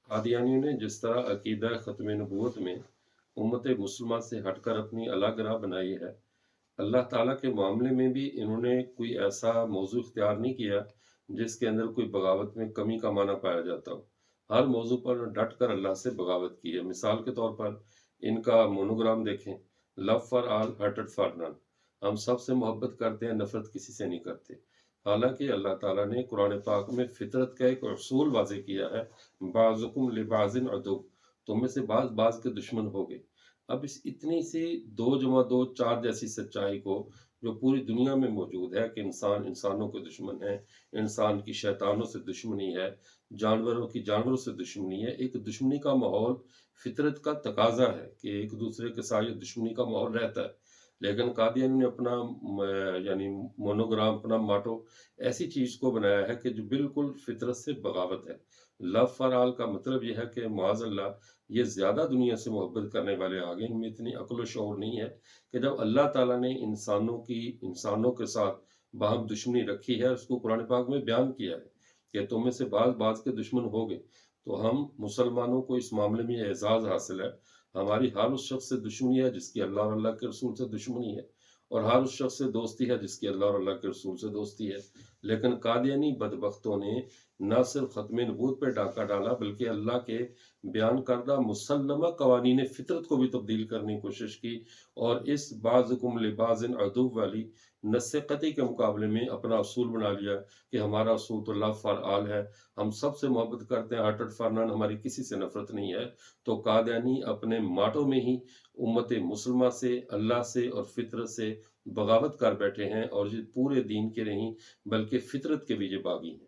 कादियानियों ने जिस तरह अकीदा ख़त्म नबूवत में उम्मत मुस्लिमा से हटकर अपनी अलग राह बनाई है, अल्लाह ताला के मामले में भी इन्होंने कोई ऐसा मौज़ू इख्तियार नहीं किया जिसके अंदर कोई बगावत में कमी का माना पाया जाता हो। हर मौज़ू पर डट कर अल्लाह से बगावत की है। मिसाल के तौर पर इनका मोनोग्राम देखें, love for all hatred for none. हम सबसे मोहब्बत करते हैं, नफरत किसी से नहीं करते। हालांकि अल्लाह ताला ने कुरान पाक में फितरत का एक उसूल वाज़ेह किया है, बाज़ुकुम लिबाज़िन अदुव्व, तुम में से बाज़ बाज़ के दुश्मन होंगे। अब इस इतनी सी 2 जमा 2 4 जैसी सच्चाई को जो पूरी दुनिया में मौजूद है कि इंसान इंसानों के दुश्मन है, इंसान की शैतानों से दुश्मनी है, जानवरों की जानवरों से दुश्मनी है। एक दुश्मनी का माहौल फितरत का तकाज़ा है कि एक दूसरे के साथ ये दुश्मनी का माहौल रहता है। लेकिन कादियानी ने अपना यानी मोनोग्राम, अपना माटो ऐसी चीज़ को बनाया है कि जो बिल्कुल फितरत से बगावत है। लव फॉर ऑल का मतलब ये है कि माज़अल्लाह ये ज़्यादा दुनिया से मोहब्बत करने वाले आ गए, इनमें इतनी अक्ल व शऊर नहीं है कि जब अल्लाह ताला ने इंसानों के साथ बाहम दुश्मनी रखी है, उसको कुरान पाक में बयान किया है कि तुम में से बाज़ बाज़ के दुश्मन होंगे। तो हम मुसलमानों को इस मामले में ये एज़ाज़ हासिल है, हमारी हर उस शख्स से दुश्मनी है जिसकी अल्लाह और अल्लाह के रसूल से दुश्मनी है, और हर उस शख्स से दोस्ती है जिसकी अल्लाह और अल्लाह के रसूल से दोस्ती है। लेकिन कादियानी बदबख्तों ने न सिर्फ ख़त्म नबूवत पे डाका डाला, बल्कि अल्लाह के बयान करदा मुसल्लमा कवानीन फितरत को भी तब्दील करने की कोशिश की, और इस बाज़ुकुम लिबाज़िन अदुव्व वाली नस्से कतई के मुकाबले में अपना असूल बना लिया कि हमारा असूल तो लव फॉर ऑल है, हम सबसे मोहब्बत करते हैं, हार्टेड फॉर नन, हमारी किसी से नफरत नहीं है। तो कादियानी अपने माटो में ही उम्मत मुस्लिमा से, अल्लाह से और फितरत से बगावत कर बैठे हैं, और ये पूरे दीन के नहीं बल्कि फितरत के भी ये बागी हैं।